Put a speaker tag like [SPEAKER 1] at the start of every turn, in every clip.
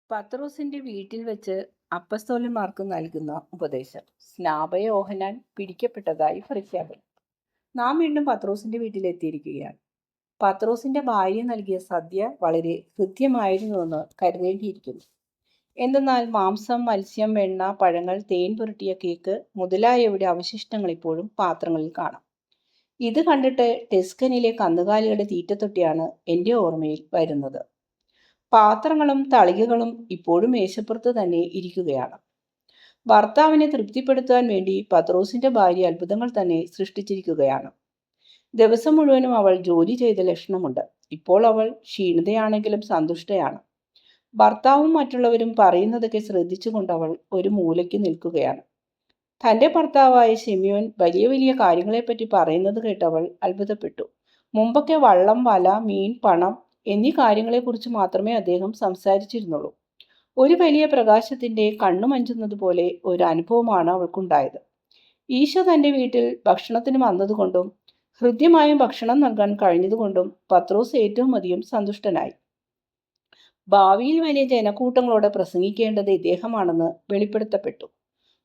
[SPEAKER 1] പത്രോസിന്റെ വീട്ടിൽ വെച്ച് അപ്പസ്തോലന്മാർക്ക് നൽകുന്ന ഉപദേശം. സ്നാപയോഹന്നാൻ പിടിക്കപ്പെട്ടതായി പ്രഖ്യാപനം. നാം വീണ്ടും പത്രോസിന്റെ വീട്ടിലെത്തിയിരിക്കുകയാണ്. പത്രോസിന്റെ ഭാര്യ നൽകിയ സദ്യ വളരെ ഹൃദ്യമായിരുന്നുവെന്ന് കരുതേണ്ടിയിരിക്കുന്നു. എന്തെന്നാൽ മാംസം, മത്സ്യം, വെണ്ണ, പഴങ്ങൾ, തേൻ പുരട്ടിയ കേക്ക് മുതലായവയുടെ അവശിഷ്ടങ്ങൾ ഇപ്പോഴും പാത്രങ്ങളിൽ കാണാം. ഇത് കണ്ടിട്ട് ടെസ്കനിലെ കന്നുകാലികളുടെ തീറ്റത്തൊട്ടിയാണ് എൻ്റെ ഓർമ്മയിൽ വരുന്നത്. പാത്രങ്ങളും തളികകളും ഇപ്പോഴും മേശപ്പുറത്ത് തന്നെ ഇരിക്കുകയാണ്. ഭർത്താവിനെ തൃപ്തിപ്പെടുത്താൻ വേണ്ടി പത്രോസിന്റെ ഭാര്യ അത്ഭുതങ്ങൾ തന്നെ സൃഷ്ടിച്ചിരിക്കുകയാണ്. ദിവസം മുഴുവനും അവൾ ജോലി ചെയ്ത ലക്ഷണമുണ്ട്. ഇപ്പോൾ അവൾ ക്ഷീണിതയാണെങ്കിലും സന്തുഷ്ടയാണ്. ഭർത്താവും മറ്റുള്ളവരും പറയുന്നതൊക്കെ ശ്രദ്ധിച്ചുകൊണ്ട് അവൾ ഒരു മൂലയ്ക്ക് നിൽക്കുകയാണ്. തന്റെ ഭർത്താവായ ശിമിയോൻ വലിയ വലിയ കാര്യങ്ങളെപ്പറ്റി പറയുന്നത് കേട്ട് അവൾ അത്ഭുതപ്പെട്ടു. മുമ്പൊക്കെ വള്ളം, വല, മീൻ, പണം എന്നീ കാര്യങ്ങളെക്കുറിച്ച് മാത്രമേ അദ്ദേഹം സംസാരിച്ചിരുന്നുള്ളൂ. ഒരു വലിയ പ്രകാശത്തിന്റെ കണ്ണുമഞ്ചുന്നത് പോലെ ഒരു അനുഭവമാണ് അവൾക്കുണ്ടായത്. ഈശോ തന്റെ വീട്ടിൽ ഭക്ഷണത്തിന് വന്നതുകൊണ്ടും ഹൃദ്യമായും ഭക്ഷണം നൽകാൻ കഴിഞ്ഞതുകൊണ്ടും പത്രോസ് ഏറ്റവും അധികം സന്തുഷ്ടനായി. ഭാവിയിൽ വലിയ ജനക്കൂട്ടങ്ങളോട് പ്രസംഗിക്കേണ്ടത് ഇദ്ദേഹമാണെന്ന് വെളിപ്പെടുത്തപ്പെട്ടു.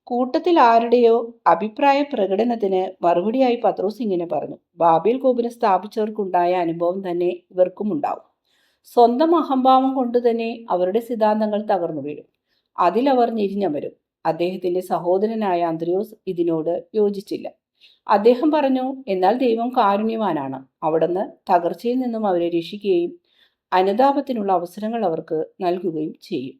[SPEAKER 1] കൂട്ടത്തിൽ ആരുടെയോ അഭിപ്രായ പ്രകടനത്തിന് മറുപടിയായി പത്രോസ് ഇങ്ങനെ പറഞ്ഞു: ബാബേൽ ഗോപുരം സ്ഥാപിച്ചവർക്കുണ്ടായ അനുഭവം തന്നെ ഇവർക്കും ഉണ്ടാവും. സ്വന്തം അഹംഭാവം കൊണ്ട് തന്നെ അവരുടെ സിദ്ധാന്തങ്ങൾ തകർന്നു വീഴും. അതിലവർ ഞെരിഞ്ഞമരും. അദ്ദേഹത്തിന്റെ സഹോദരനായ അന്ത്രയോസ് ഇതിനോട് യോജിച്ചില്ല. അദ്ദേഹം പറഞ്ഞു: എന്നാൽ ദൈവം കാരുണ്യവാനാണ്. അവിടുന്ന് തകർച്ചയിൽ നിന്നും അവരെ രക്ഷിക്കുകയും അനുതാപത്തിനുള്ള അവസരങ്ങൾ അവർക്ക് നൽകുകയും ചെയ്യും.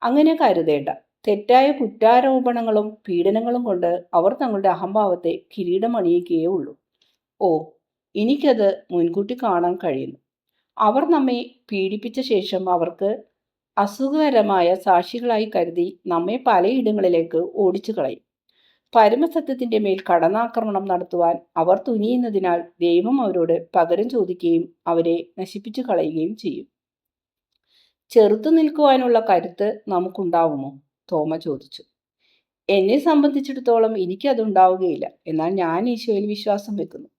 [SPEAKER 1] അങ്ങനെ കരുതേണ്ട. തെറ്റായ കുറ്റാരോപണങ്ങളും പീഡനങ്ങളും കൊണ്ട് അവർ തങ്ങളുടെ അഹംഭാവത്തെ കിരീടമണിയിക്കുകയേ ഉള്ളൂ. ഓ, എനിക്കത് മുൻകൂട്ടി കാണാൻ കഴിയുന്നു. അവർ നമ്മെ പീഡിപ്പിച്ച ശേഷം അവർക്ക് അസുഖകരമായ സാക്ഷികളായി കരുതി നമ്മെ പലയിടങ്ങളിലേക്ക് ഓടിച്ചു കളയും. പരമസത്യത്തിന്റെ മേൽ കടന്നാക്രമണം നടത്തുവാൻ അവർ തുനിയുന്നതിനാൽ ദൈവം അവരോട് പകരം ചോദിക്കുകയും അവരെ നശിപ്പിച്ചു കളയുകയും ചെയ്യും. ചെറുത്തു നിൽക്കുവാനുള്ള കരുത്ത് നമുക്കുണ്ടാവുമോ? തോമ ചോദിച്ചു. എന്നെ സംബന്ധിച്ചിടത്തോളം എനിക്കതുണ്ടാവുകയില്ല. എന്നാൽ ഞാൻ ഈശോയിൽ വിശ്വാസം വെക്കുന്നു.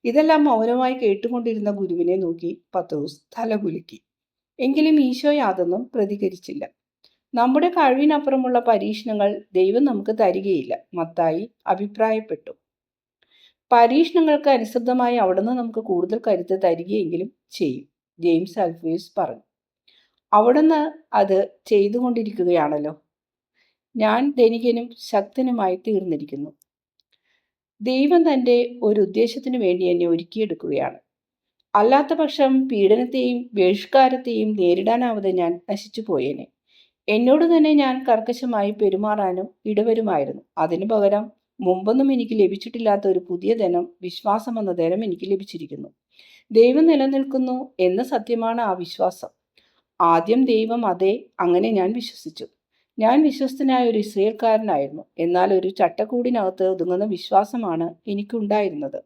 [SPEAKER 1] ഇതെല്ലാം മൗനമായി കേട്ടുകൊണ്ടിരുന്ന ഗുരുവിനെ നോക്കി പത്രോസ് തലകുലുക്കി. എങ്കിലും ഈശോ യാതൊന്നും പ്രതികരിച്ചില്ല. നമ്മുടെ കഴിവിനപ്പുറമുള്ള പരീക്ഷണങ്ങൾ ദൈവം നമുക്ക് തരികയില്ല, മത്തായി അഭിപ്രായപ്പെട്ടു. പരീക്ഷണങ്ങൾക്ക് അനുസൃതമായി അവിടുന്ന് നമുക്ക് കൂടുതൽ കരുത്ത് തരികയെങ്കിലും ചെയ്യും, ജെയിംസ് അൽഫേഴ്സ് പറഞ്ഞു. അവിടുന്ന് അത് ചെയ്തുകൊണ്ടിരിക്കുകയാണല്ലോ. ഞാൻ ധനികനും ശക്തനുമായി തീർന്നിരിക്കുന്നു. ദൈവം തൻ്റെ ഒരു ഉദ്ദേശത്തിനു വേണ്ടി എന്നെ ഒരുക്കിയെടുക്കുകയാണ്. അല്ലാത്ത പക്ഷം പീഡനത്തെയും ബഹിഷ്കാരത്തെയും നേരിടാനാവാതെ ഞാൻ നശിച്ചു പോയേനെ. എന്നോട് തന്നെ ഞാൻ കർക്കശമായി പെരുമാറാനും ഇടവരുമായിരുന്നു. അതിനു പകരം മുമ്പൊന്നും എനിക്ക് ലഭിച്ചിട്ടില്ലാത്ത ഒരു പുതിയ ധനം, വിശ്വാസം എന്ന ധനം എനിക്ക് ലഭിച്ചിരിക്കുന്നു. ദൈവം നിലനിൽക്കുന്നു എന്ന സത്യമാണ് ആ വിശ്വാസം. ആദ്യം ദൈവം, അതെ, അങ്ങനെ ഞാൻ വിശ്വസിച്ചു. ഞാൻ വിശ്വസ്തനായ ഒരു ഇസ്രയേൽക്കാരനായിരുന്നു. എന്നാൽ ഒരു ചട്ടക്കൂടിനകത്ത് ഒതുങ്ങുന്ന വിശ്വാസമാണ് എനിക്കുണ്ടായിരുന്നത്.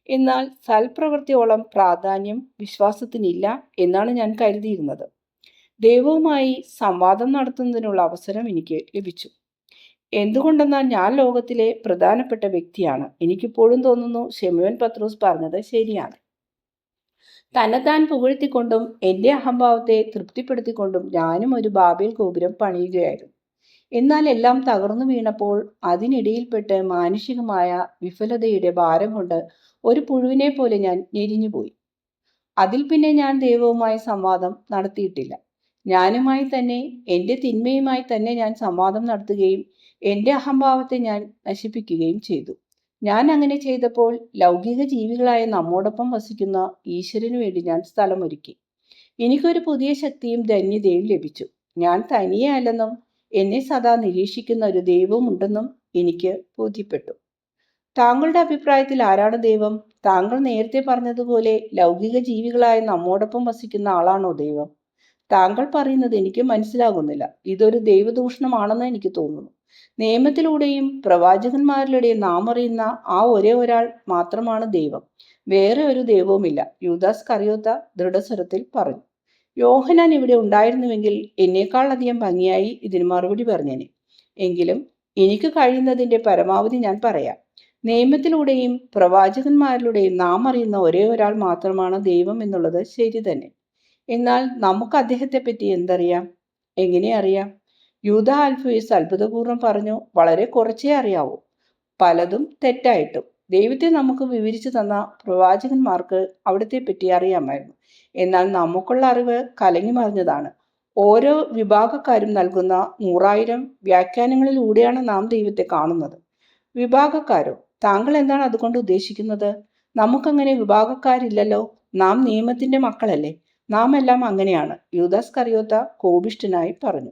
[SPEAKER 1] എന്നാൽ സൽപ്രവൃത്തിയോളം പ്രാധാന്യം വിശ്വാസത്തിനില്ല എന്നാണ് ഞാൻ കരുതിയിരുന്നത്. ദൈവവുമായി സംവാദം നടത്തുന്നതിനുള്ള അവസരം എനിക്ക് ലഭിച്ചു. എന്തുകൊണ്ടെന്നാൽ ഞാൻ ലോകത്തിലെ പ്രധാനപ്പെട്ട വ്യക്തിയാണ്. എനിക്കിപ്പോഴും തോന്നുന്നു ശിമോൻ പത്രോസ് പറഞ്ഞത് ശരിയാണ്. തന്നെത്താൻ പുകഴ്ത്തിക്കൊണ്ടും എൻ്റെ അഹംഭാവത്തെ തൃപ്തിപ്പെടുത്തിക്കൊണ്ടും ഞാനും ഒരു ബാബേൽ ഗോപുരം പണിയുകയായിരുന്നു. എന്നാൽ എല്ലാം തകർന്നു വീണപ്പോൾ അതിനിടയിൽപ്പെട്ട് മാനുഷികമായ വിഫലതയുടെ ഭാരം കൊണ്ട് ഒരു പുഴുവിനെ പോലെ ഞാൻ ഞെരിഞ്ഞുപോയി. അതിൽ പിന്നെ ഞാൻ ദൈവവുമായി സംവാദം നടത്തിയിട്ടില്ല. ഞാനുമായി തന്നെ, എൻ്റെ തിന്മയുമായി തന്നെ ഞാൻ സംവാദം നടത്തുകയും എൻ്റെ അഹംഭാവത്തെ ഞാൻ നശിപ്പിക്കുകയും ചെയ്തു. ഞാൻ അങ്ങനെ ചെയ്തപ്പോൾ ലൗകിക ജീവികളായ നമ്മോടൊപ്പം വസിക്കുന്ന ഈശ്വരനു വേണ്ടി ഞാൻ സ്ഥലമൊരുക്കി. എനിക്കൊരു പുതിയ ശക്തിയും ധന്യതയും ലഭിച്ചു. ഞാൻ തനിയെ അല്ലെന്നും എന്നെ സദാ നിരീക്ഷിക്കുന്ന ഒരു ദൈവവും ഉണ്ടെന്നും എനിക്ക് ബോധ്യപ്പെട്ടു. താങ്കളുടെ അഭിപ്രായത്തിൽ ആരാണ് ദൈവം? താങ്കൾ നേരത്തെ പറഞ്ഞതുപോലെ ലൗകിക ജീവികളായ നമ്മോടൊപ്പം വസിക്കുന്ന ആളാണോ ദൈവം? താങ്കൾ പറയുന്നത് എനിക്ക് മനസ്സിലാകുന്നില്ല. ഇതൊരു ദൈവദൂഷണമാണെന്ന് എനിക്ക് തോന്നുന്നു. നിയമത്തിലൂടെയും പ്രവാചകന്മാരിലൂടെയും നാം അറിയുന്ന ആ ഒരേ ഒരാൾ മാത്രമാണ് ദൈവം. വേറെ ഒരു ദൈവവുമില്ല, യൂദാസ് കറിയോത്ത ദൃഢസ്വരത്തിൽ പറഞ്ഞു. യോഹന്നാൻ ഇവിടെ ഉണ്ടായിരുന്നുവെങ്കിൽ എന്നേക്കാൾ അധികം ഭംഗിയായി ഇതിന് മറുപടി പറഞ്ഞേനെ. എങ്കിലും എനിക്ക് കഴിയുന്നതിൻ്റെ പരമാവധി ഞാൻ പറയാം. നിയമത്തിലൂടെയും പ്രവാചകന്മാരിലൂടെയും നാം അറിയുന്ന ഒരേ ഒരാൾ മാത്രമാണ് ദൈവം എന്നുള്ളത് ശരി തന്നെ. എന്നാൽ നമുക്ക് അദ്ദേഹത്തെ പറ്റി എന്തറിയാം? എങ്ങനെ അറിയാം? യൂദ അൽഫീസ് അത്ഭുതപൂർവ്വം പറഞ്ഞു, വളരെ കുറച്ചേ അറിയാവൂ, പലതും തെറ്റായിട്ടും. ദൈവത്തെ നമുക്ക് വിവരിച്ചു തന്ന പ്രവാചകന്മാർക്ക് അവിടത്തെ പറ്റി അറിയാമായിരുന്നു. എന്നാൽ നമുക്കുള്ള അറിവ് കലങ്ങി മറിഞ്ഞതാണ്. ഓരോ വിഭാഗക്കാരും നൽകുന്ന 100,000 വ്യാഖ്യാനങ്ങളിലൂടെയാണ് നാം ദൈവത്തെ കാണുന്നത്. വിഭാഗക്കാരോ? താങ്കൾ എന്താണ് അതുകൊണ്ട് ഉദ്ദേശിക്കുന്നത്? നമുക്കങ്ങനെ വിഭാഗക്കാരില്ലല്ലോ. നാം നിയമത്തിന്റെ മക്കളല്ലേ. നാം എല്ലാം അങ്ങനെയാണ്, യൂദാസ് കറിയോത്ത കോപിഷ്ഠനായി പറഞ്ഞു.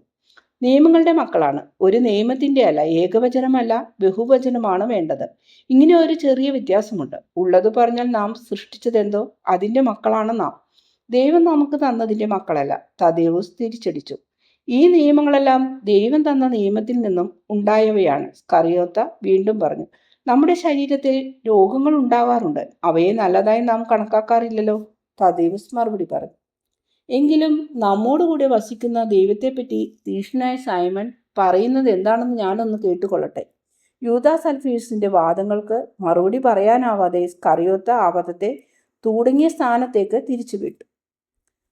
[SPEAKER 1] നിയമങ്ങളുടെ മക്കളാണ്. ഒരു നിയമത്തിന്റെ അല്ല, ഏകവചനമല്ല, ബഹുവചനമാണ് വേണ്ടത്. ഇങ്ങനെ ഒരു ചെറിയ വ്യത്യാസമുണ്ട്. ഉള്ളത് പറഞ്ഞാൽ നാം സൃഷ്ടിച്ചതെന്തോ അതിന്റെ മക്കളാണ് നാം. ദൈവം നമുക്ക് തന്നതിന്റെ മക്കളല്ല. തദേവൂസ് തിരിച്ചടിച്ചു. ഈ നിയമങ്ങളെല്ലാം ദൈവം തന്ന നിയമത്തിൽ നിന്നും ഉണ്ടായവയാണ്, സ്കറിയോത്ത വീണ്ടും പറഞ്ഞു. നമ്മുടെ ശരീരത്തിൽ രോഗങ്ങൾ ഉണ്ടാവാറുണ്ട്, അവയെ നല്ലതായി നാം കണക്കാക്കാറില്ലല്ലോ, തദേവൂസ് മറുപടി പറഞ്ഞു. എങ്കിലും നമ്മോടുകൂടെ വസിക്കുന്ന ദൈവത്തെപ്പറ്റി തീഷ്ണനായ സൈമൺ പറയുന്നത് എന്താണെന്ന് ഞാനൊന്ന് കേട്ടുകൊള്ളട്ടെ. യൂദാസ് അൽഫീസിന്റെ വാദങ്ങൾക്ക് മറുപടി പറയാനാവാതെ സ്കറിയോത്ത ആ പദത്തെ തുടങ്ങിയ സ്ഥാനത്തേക്ക് തിരിച്ചുവിട്ടു.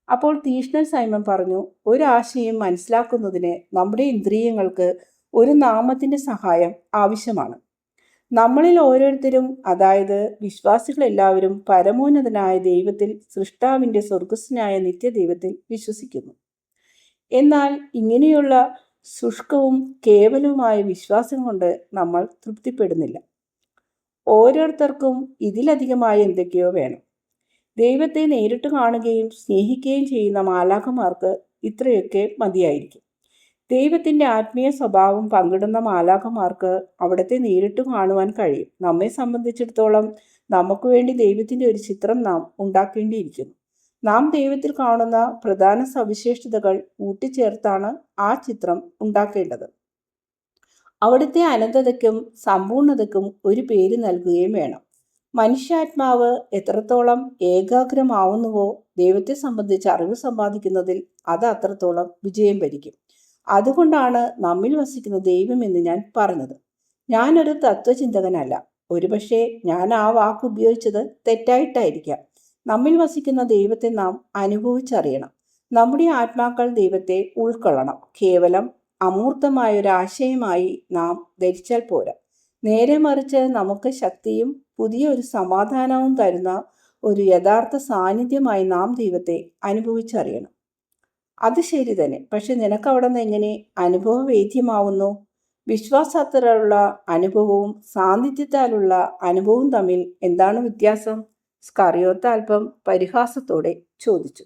[SPEAKER 1] അപ്പോൾ തീഷ്ണൻ സൈമൺ പറഞ്ഞു, ഒരാശയം മനസ്സിലാക്കുന്നതിന് നമ്മുടെ ഇന്ദ്രിയങ്ങൾക്ക് ഒരു നാമത്തിന്റെ സഹായം ആവശ്യമാണ്. നമ്മളിൽ ഓരോരുത്തരും, അതായത് വിശ്വാസികളെല്ലാവരും, പരമോന്നതനായ ദൈവത്തിൽ, സൃഷ്ടാവിന്റെ സ്വർഗസ്വനായ നിത്യദൈവത്തിൽ വിശ്വസിക്കുന്നു. എന്നാൽ ഇങ്ങനെയുള്ള ശുഷ്കവും കേവലവുമായ വിശ്വാസം കൊണ്ട് നമ്മൾ തൃപ്തിപ്പെടുന്നില്ല. ഓരോരുത്തർക്കും ഇതിലധികമായ എന്തൊക്കെയോ വേണം. ദൈവത്തെ നേരിട്ട് കാണുകയും സ്നേഹിക്കുകയും ചെയ്യുന്ന മാലാഖമാർക്ക് ഇത്രയൊക്കെ മതിയായിരിക്കും. ദൈവത്തിന്റെ ആത്മീയ സ്വഭാവം പങ്കിടുന്ന മാലാഖമാർക്ക് അവിടത്തെ നേരിട്ട് കാണുവാൻ കഴിയും. നമ്മെ സംബന്ധിച്ചിടത്തോളം നമുക്ക് വേണ്ടി ദൈവത്തിന്റെ ഒരു ചിത്രം നാം ഉണ്ടാക്കേണ്ടിയിരിക്കുന്നു. നാം ദൈവത്തിൽ കാണുന്ന പ്രധാന സവിശേഷതകൾ കൂട്ടിച്ചേർത്താണ് ആ ചിത്രം ഉണ്ടാക്കേണ്ടത്. അവിടുത്തെ അനന്തതയ്ക്കും സമ്പൂർണതയ്ക്കും ഒരു പേര് നൽകുകയും വേണം. മനുഷ്യാത്മാവ് എത്രത്തോളം ഏകാഗ്രമാവുന്നുവോ ദൈവത്തെ സംബന്ധിച്ച് അറിവ് സമ്പാദിക്കുന്നതിൽ അത് അത്രത്തോളം വിജയം വരിക്കും. അതുകൊണ്ടാണ് നമ്മിൽ വസിക്കുന്ന ദൈവം എന്ന് ഞാൻ പറഞ്ഞത്. ഞാനൊരു തത്വചിന്തകനല്ല. ഒരുപക്ഷെ ഞാൻ ആ വാക്ക് ഉപയോഗിച്ചത് തെറ്റായിട്ടായിരിക്കാം. നമ്മിൽ വസിക്കുന്ന ദൈവത്തെ നാം അനുഭവിച്ചറിയണം. നമ്മുടെ ആത്മാക്കൾ ദൈവത്തെ ഉൾക്കൊള്ളണം. കേവലം അമൂർത്തമായൊരാശയമായി നാം ധരിച്ചാൽ പോരാ. നേരെ മറിച്ച് നമുക്ക് ശക്തിയും പുതിയ ഒരു സമാധാനവും തരുന്ന ഒരു യഥാർത്ഥ സാന്നിധ്യമായി നാം ദൈവത്തെ അനുഭവിച്ചറിയണം. അത് ശരി തന്നെ. പക്ഷെ നിനക്ക് അവിടെ നിന്ന് എങ്ങനെ അനുഭവവേദ്യമാവുന്നു? വിശ്വാസത്താലുള്ള അനുഭവവും സാന്നിധ്യത്താലുള്ള അനുഭവവും തമ്മിൽ എന്താണ് വ്യത്യാസം? സ്കറിയോത്ത അല്പം പരിഹാസത്തോടെ ചോദിച്ചു.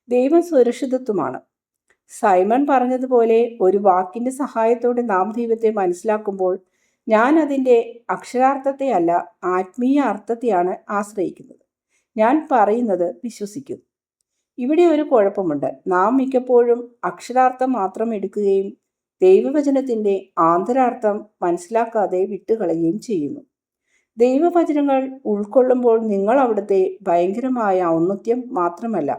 [SPEAKER 1] ദൈവം സുരക്ഷിതത്വമാണ്. സൈമൺ പറഞ്ഞതുപോലെ ഒരു വാക്കിന്റെ സഹായത്തോടെ നാം ദൈവത്തെ മനസ്സിലാക്കുമ്പോൾ ഞാൻ അതിൻ്റെ അക്ഷരാർത്ഥത്തെ അല്ല, ആത്മീയ അർത്ഥത്തെയാണ് ആശ്രയിക്കുന്നത്. ഞാൻ പറയുന്നത് വിശ്വസിക്കുന്നു. ഇവിടെ ഒരു കുഴപ്പമുണ്ട്. നാം മിക്കപ്പോഴും അക്ഷരാർത്ഥം മാത്രം എടുക്കുകയും ദൈവവചനത്തിന്റെ ആന്തരാർത്ഥം മനസ്സിലാക്കാതെ വിട്ടുകളയുകയും ചെയ്യുന്നു. ദൈവവചനങ്ങൾ ഉൾക്കൊള്ളുമ്പോൾ നിങ്ങൾ അവിടുത്തെ ഭയങ്കരമായ ഔന്നത്യം മാത്രമല്ല,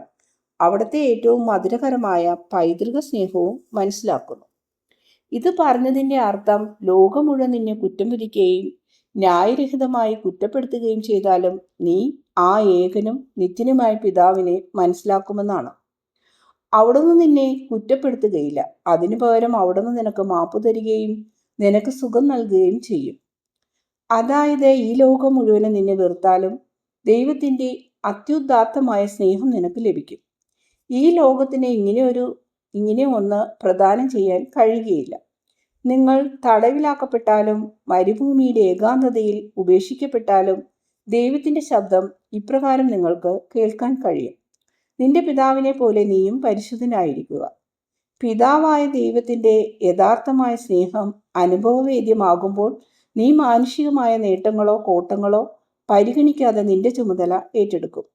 [SPEAKER 1] അവിടുത്തെ ഏറ്റവും മധുരകരമായ പൈതൃക സ്നേഹവും മനസ്സിലാക്കുന്നു. ഇത് പറഞ്ഞതിൻ്റെ അർത്ഥം ലോകം മുഴുവൻ നിന്നെ കുറ്റം വിധിക്കുകയും ന്യായരഹിതമായി കുറ്റപ്പെടുത്തുകയും ചെയ്താലും നീ ആ ഏകനും നിത്യനുമായ പിതാവിനെ മനസ്സിലാക്കുമെന്നാണ്. അവിടുന്ന് നിന്നെ കുറ്റപ്പെടുത്തുകയില്ല. അതിനു പകരം അവിടുന്ന് നിനക്ക് മാപ്പ് തരികയും നിനക്ക് സുഖം നൽകുകയും ചെയ്യും. അതായത് ഈ ലോകം മുഴുവനും നിന്നെ വെറുത്താലും ദൈവത്തിൻ്റെ അത്യുദാത്തമായ സ്നേഹം നിനക്ക് ലഭിക്കും. ഈ ലോകത്തിന് ഇങ്ങനെ ഒന്ന് പ്രദാനം ചെയ്യാൻ കഴിയുകയില്ല. നിങ്ങൾ തടവിലാക്കപ്പെട്ടാലും മരുഭൂമിയുടെ ഏകാന്തതയിൽ ഉപേക്ഷിക്കപ്പെട്ടാലും ദൈവത്തിൻ്റെ ശബ്ദം ഇപ്രകാരം നിങ്ങൾക്ക് കേൾക്കാൻ കഴിയും. നിന്റെ പിതാവിനെ പോലെ നീയും പരിശുദ്ധനായിരിക്കുക. പിതാവായ ദൈവത്തിൻ്റെ യഥാർത്ഥമായ സ്നേഹം അനുഭവവേദ്യമാകുമ്പോൾ നീ മാനുഷികമായ നേട്ടങ്ങളോ കോട്ടങ്ങളോ പരിഗണിക്കാതെ നിന്റെ ചുമതല ഏറ്റെടുക്കും.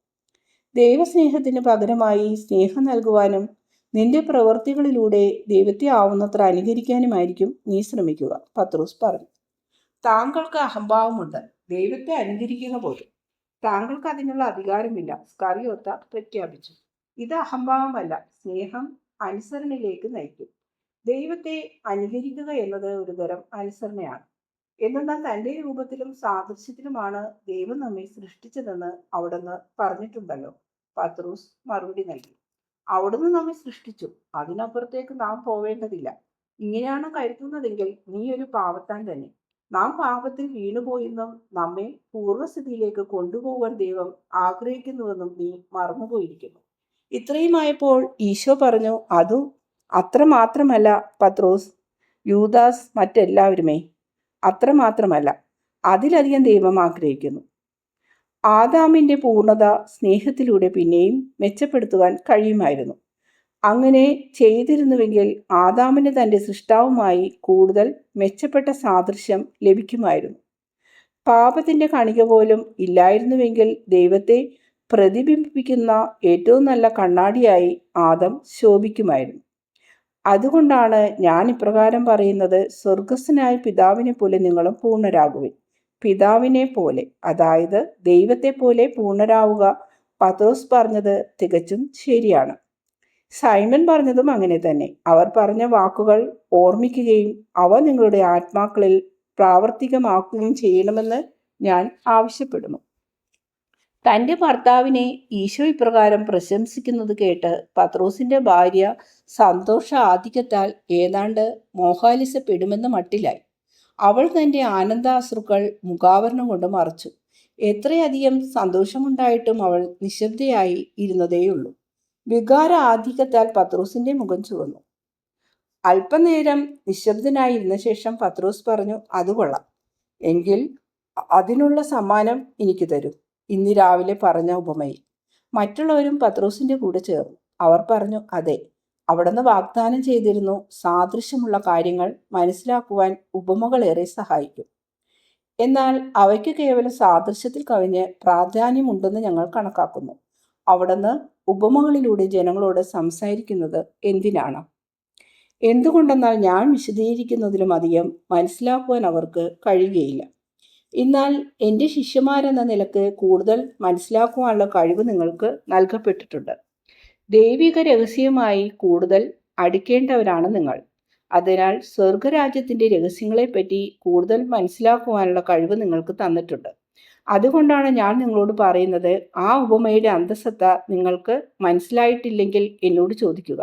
[SPEAKER 1] ദൈവസ്നേഹത്തിന് പകരമായി സ്നേഹം നൽകുവാനും നിന്റെ പ്രവൃത്തികളിലൂടെ ദൈവത്തെ ആവുന്നത്ര അനുകരിക്കാനുമായിരിക്കും നീ ശ്രമിക്കുക, പത്രോസ് പറഞ്ഞു. താങ്കൾക്ക് അഹംഭാവമുണ്ട്. ദൈവത്തെ അനുകരിക്കുക പോലും താങ്കൾക്ക് അതിനുള്ള അധികാരമില്ല, സ്കറിയോത്ത പ്രഖ്യാപിച്ചു. ഇത് അഹംഭാവമല്ല, സ്നേഹം അനുസരണയിലേക്ക് നയിക്കും. ദൈവത്തെ അനുകരിക്കുക എന്നത് ഒരു തരം അനുസരണയാണ്. എന്നാൽ തൻ്റെ രൂപത്തിലും സാദൃശ്യത്തിലുമാണ് ദൈവം നമ്മെ സൃഷ്ടിച്ചതെന്ന് അവിടുന്ന് പറഞ്ഞിട്ടുണ്ടല്ലോ, പത്രോസ് മറുപടി നൽകി. അവിടുന്ന് നമ്മെ സൃഷ്ടിച്ചു. അതിനപ്പുറത്തേക്ക് നാം പോവേണ്ടതില്ല. ഇങ്ങനെയാണ് കരുതുന്നതെങ്കിൽ നീ ഒരു പാവത്താൻ തന്നെ. നാം പാപത്തിൽ വീണുപോയെന്നും നമ്മെ പൂർവ്വസ്ഥിതിയിലേക്ക് കൊണ്ടുപോകാൻ ദൈവം ആഗ്രഹിക്കുന്നുവെന്നും നീ മറന്നുപോയിരിക്കുന്നു. ഇത്രയുമായപ്പോൾ ഈശോ പറഞ്ഞു, അതും അത്രമാത്രമല്ല പത്രോസ്, യൂദാസ്, മറ്റെല്ലാവരുമേ, അത്രമാത്രമല്ല, അതിലധികം ദൈവം ആഗ്രഹിക്കുന്നു. ആദാമിൻ്റെ പൂർണ്ണത സ്നേഹത്തിലൂടെ പിന്നെയും മെച്ചപ്പെടുത്തുവാൻ കഴിയുമായിരുന്നു. അങ്ങനെ ചെയ്തിരുന്നുവെങ്കിൽ ആദാമിന് തൻ്റെ സൃഷ്ടാവുമായി കൂടുതൽ മെച്ചപ്പെട്ട സാദൃശ്യം ലഭിക്കുമായിരുന്നു. പാപത്തിൻ്റെ കണിക പോലും ഇല്ലായിരുന്നുവെങ്കിൽ ദൈവത്തെ പ്രതിബിംബിപ്പിക്കുന്ന ഏറ്റവും നല്ല കണ്ണാടിയായി ആദം ശോഭിക്കുമായിരുന്നു. അതുകൊണ്ടാണ് ഞാൻ ഇപ്രകാരം പറയുന്നത്, സ്വർഗസ്ഥനായ പിതാവിനെ പോലെ നിങ്ങളും പൂർണ്ണരാകുവിൻ. പിതാവിനെ പോലെ, അതായത് ദൈവത്തെ പോലെ പൂർണ്ണരാവുക. പത്രോസ് പറഞ്ഞത് തികച്ചും ശരിയാണ്. സൈമൺ പറഞ്ഞതും അങ്ങനെ തന്നെ. അവർ പറഞ്ഞ വാക്കുകൾ ഓർമ്മിക്കുകയും അവ നിങ്ങളുടെ ആത്മാക്കളിൽ പ്രാവർത്തികമാക്കുകയും ചെയ്യണമെന്ന് ഞാൻ ആവശ്യപ്പെടുന്നു. തൻ്റെ ഭർത്താവിനെ ഈശോ ഇപ്രകാരം പ്രശംസിക്കുന്നത് കേട്ട് പത്രോസിൻ്റെ ഭാര്യ സന്തോഷ ആധിക്യത്താൽ ഏതാണ്ട് മോഹാലിസപ്പെടുമെന്ന മട്ടിലായി. അവൾ തൻ്റെ ആനന്ദാശ്രുക്കൾ മുഖാവരണം കൊണ്ട് മറച്ചു. എത്രയധികം സന്തോഷമുണ്ടായിട്ടും അവൾ നിശബ്ദയായി ഇരുന്നതേയുള്ളൂ. വികാര ആധിക്യത്താൽ പത്രോസിൻ്റെ മുഖം ചുവന്നു. അല്പനേരം നിശബ്ദനായിരുന്ന ശേഷം പത്രോസ് പറഞ്ഞു, അത് കൊള്ളാം. എങ്കിൽ അതിനുള്ള സമ്മാനം എനിക്ക് തരൂ. ഇന്ന് രാവിലെ പറഞ്ഞ ഉപമയിൽ. മറ്റുള്ളവരും പത്രോസിൻ്റെ കൂടെ ചേർന്നു. അവർ പറഞ്ഞു, അതെ, അവിടുന്ന് വാഗ്ദാനം ചെയ്തിരുന്നു, സാദൃശ്യമുള്ള കാര്യങ്ങൾ മനസ്സിലാക്കുവാൻ ഉപമകളേറെ സഹായിക്കും. എന്നാൽ അവയ്ക്ക് കേവലം സാദൃശ്യത്തിൽ കവിഞ്ഞ് പ്രാധാന്യമുണ്ടെന്ന് ഞങ്ങൾ കണക്കാക്കുന്നു. അവിടുന്ന് ഉപമകളിലൂടെ ജനങ്ങളോട് സംസാരിക്കുന്നത് എന്തിനാണ്? എന്തുകൊണ്ടെന്നാൽ ഞാൻ വിശദീകരിക്കുന്നതിലും അധികം മനസ്സിലാക്കുവാൻ അവർക്ക് കഴിയുകയില്ല. എന്നാൽ എൻ്റെ ശിഷ്യന്മാരെന്ന നിലക്ക് കൂടുതൽ മനസ്സിലാക്കുവാനുള്ള കഴിവ് നിങ്ങൾക്ക് നൽകപ്പെട്ടിട്ടുണ്ട്. ദൈവിക രഹസ്യവുമായി കൂടുതൽ അടുക്കേണ്ടവരാണ് നിങ്ങൾ. അതിനാൽ സ്വർഗരാജ്യത്തിൻ്റെ രഹസ്യങ്ങളെപ്പറ്റി കൂടുതൽ മനസ്സിലാക്കുവാനുള്ള കഴിവ് നിങ്ങൾക്ക് തന്നിട്ടുണ്ട്. അതുകൊണ്ടാണ് ഞാൻ നിങ്ങളോട് പറയുന്നത്, ആ ഉപമയുടെ അന്തസത്ത നിങ്ങൾക്ക് മനസ്സിലായിട്ടില്ലെങ്കിൽ എന്നോട് ചോദിക്കുക.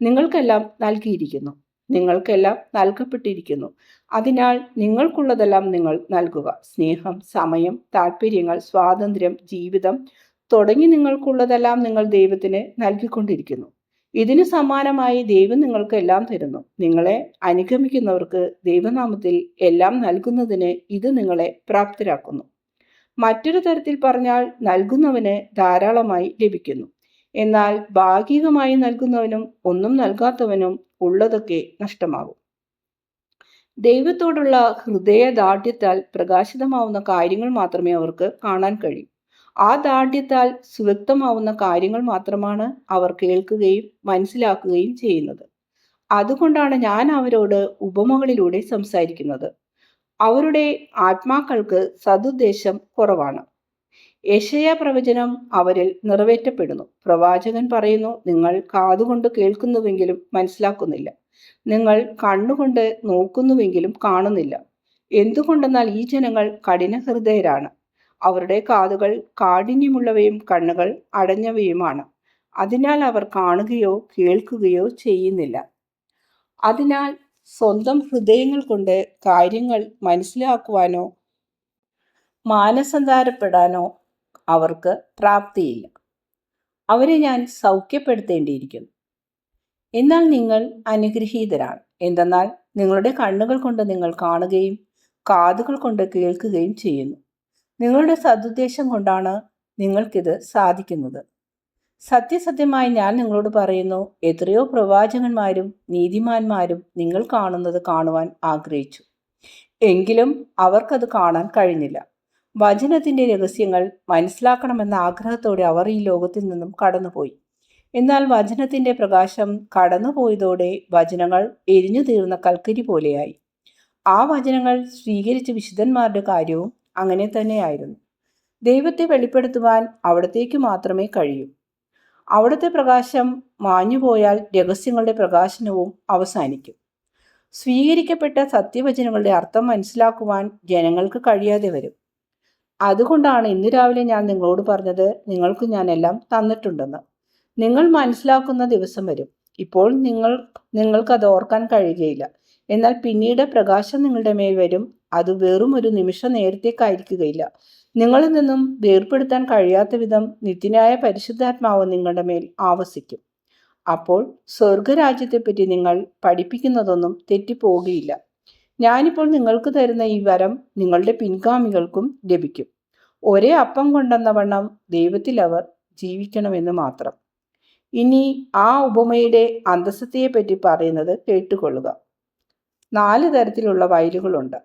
[SPEAKER 1] നിങ്ങൾക്കെല്ലാം നൽകിയിരിക്കുന്നു, നിങ്ങൾക്കെല്ലാം നൽകപ്പെട്ടിരിക്കുന്നു. അതിനാൽ നിങ്ങൾക്കുള്ളതെല്ലാം നിങ്ങൾ നൽകുക. സ്നേഹം, സമയം, താല്പര്യങ്ങൾ, സ്വാതന്ത്ര്യം, ജീവിതം തുടങ്ങി നിങ്ങൾക്കുള്ളതെല്ലാം നിങ്ങൾ ദൈവത്തിന് നൽകിക്കൊണ്ടിരിക്കുന്നു. ഇതിന് സമാനമായി ദൈവം നിങ്ങൾക്ക് എല്ലാം തരുന്നു. നിങ്ങളെ അനുഗമിക്കുന്നവർക്ക് ദൈവനാമത്തിൽ എല്ലാം നൽകുന്നതിന് ഇത് നിങ്ങളെ പ്രാപ്തരാക്കുന്നു. മറ്റൊരു തരത്തിൽ പറഞ്ഞാൽ, നൽകുന്നവന് ധാരാളമായി ലഭിക്കുന്നു. എന്നാൽ ഭാഗികമായി നൽകുന്നവനും ഒന്നും നൽകാത്തവനും ഉള്ളതൊക്കെ നഷ്ടമാകും. ദൈവത്തോടുള്ള ഹൃദയദാർഢ്യത്താൽ പ്രകാശിതമാവുന്ന കാര്യങ്ങൾ മാത്രമേ അവർക്ക് കാണാൻ കഴിയൂ. ആ ദാർഢ്യത്താൽ സുവ്യക്തമാവുന്ന കാര്യങ്ങൾ മാത്രമാണ് അവർ കേൾക്കുകയും മനസ്സിലാക്കുകയും ചെയ്യുന്നത്. അതുകൊണ്ടാണ് ഞാൻ അവരോട് ഉപമകളിലൂടെ സംസാരിക്കുന്നത്. അവരുടെ ആത്മാക്കൾക്ക് സദുദ്ദേശം കുറവാണ്. യെശയ്യാ പ്രവചനം അവരിൽ നിറവേറ്റപ്പെടുന്നു. പ്രവാചകൻ പറയുന്നു, നിങ്ങൾ കാതുകൊണ്ട് കേൾക്കുന്നുവെങ്കിലും മനസ്സിലാക്കുന്നില്ല, നിങ്ങൾ കണ്ണുകൊണ്ട് നോക്കുന്നുവെങ്കിലും കാണുന്നില്ല. എന്തുകൊണ്ടെന്നാൽ ഈ ജനങ്ങൾ കഠിനഹൃദയരാണ്. അവരുടെ കാതുകൾ കാഠിന്യമുള്ളവയും കണ്ണുകൾ അടഞ്ഞവയുമാണ്. അതിനാൽ അവർ കാണുകയോ കേൾക്കുകയോ ചെയ്യുന്നില്ല. അതിനാൽ സ്വന്തം ഹൃദയങ്ങൾ കൊണ്ട് കാര്യങ്ങൾ മനസ്സിലാക്കുവാനോ മാനസാന്തരപ്പെടാനോ അവർക്ക് പ്രാപ്തിയില്ല. അവരെ ഞാൻ സൗഖ്യപ്പെടുത്തേണ്ടിയിരിക്കുന്നു. എന്നാൽ നിങ്ങൾ അനുഗ്രഹീതരാണ്. എന്തെന്നാൽ നിങ്ങളുടെ കണ്ണുകൾ കൊണ്ട് നിങ്ങൾ കാണുകയും കാതുകൾ കൊണ്ട് കേൾക്കുകയും ചെയ്യുന്നു. നിങ്ങളുടെ സദുദ്ദേശം കൊണ്ടാണ് നിങ്ങൾക്കിത് സാധിക്കുന്നത്. സത്യസത്യമായി ഞാൻ നിങ്ങളോട് പറയുന്നു, എത്രയോ പ്രവാചകന്മാരും നീതിമാന്മാരും നിങ്ങൾ കാണുന്നത് കാണുവാൻ ആഗ്രഹിച്ചു, എങ്കിലും അവർക്കത് കാണാൻ കഴിഞ്ഞില്ല. വചനത്തിൻ്റെ രഹസ്യങ്ങൾ മനസ്സിലാക്കണമെന്ന ആഗ്രഹത്തോടെ അവർ ഈ ലോകത്തിൽ നിന്നും കടന്നുപോയി. എന്നാൽ വചനത്തിൻ്റെ പ്രകാശം കടന്നുപോയതോടെ വചനങ്ങൾ എരിഞ്ഞു തീർന്ന കൽക്കരി പോലെയായി. ആ വചനങ്ങൾ സ്വീകരിച്ച വിശുദ്ധന്മാരുടെ കാര്യവും അങ്ങനെ തന്നെയായിരുന്നു. ദൈവത്തെ വെളിപ്പെടുത്തുവാൻ അവിടത്തേക്ക് മാത്രമേ കഴിയൂ. അവിടുത്തെ പ്രകാശം മാഞ്ഞുപോയാൽ രഹസ്യങ്ങളുടെ പ്രകാശനവും അവസാനിക്കും. സ്വീകരിക്കപ്പെട്ട സത്യവചനങ്ങളുടെ അർത്ഥം മനസ്സിലാക്കുവാൻ ജനങ്ങൾക്ക് കഴിയാതെ വരും. അതുകൊണ്ടാണ് ഇന്ന് രാവിലെ ഞാൻ നിങ്ങളോട് പറഞ്ഞത്, നിങ്ങൾക്ക് ഞാൻ എല്ലാം തന്നിട്ടുണ്ടെന്ന്. നിങ്ങൾ മനസ്സിലാക്കുന്ന ദിവസം വരും. ഇപ്പോൾ നിങ്ങൾക്കത് ഓർക്കാൻ കഴിയുകയില്ല. എന്നാൽ പിന്നീട് പ്രകാശം നിങ്ങളുടെ മേൽ വരും. അത് വെറും ഒരു നിമിഷം നേരത്തേക്കായിരിക്കുകയില്ല. നിങ്ങളിൽ നിന്നും വേർപെടുത്താൻ കഴിയാത്ത വിധം നിത്യനായ പരിശുദ്ധാത്മാവ് നിങ്ങളുടെ മേൽ ആവസിക്കും. അപ്പോൾ സ്വർഗരാജ്യത്തെപ്പറ്റി നിങ്ങൾ പഠിപ്പിക്കുന്നതൊന്നും തെറ്റിപ്പോകുകയില്ല. ഞാനിപ്പോൾ നിങ്ങൾക്ക് തരുന്ന ഈ വരം നിങ്ങളുടെ പിൻഗാമികൾക്കും ലഭിക്കും. ഒരേ അപ്പം കൊണ്ടെന്ന വണ്ണം ദൈവത്തിൽ അവർ ജീവിക്കണമെന്ന് മാത്രം. ഇനി ആ ഉപമയുടെ അന്തസ്സത്തെപ്പറ്റി പറയുന്നത് കേട്ടുകൊള്ളുക. 4 തരത്തിലുള്ള വയലുകളുണ്ട്.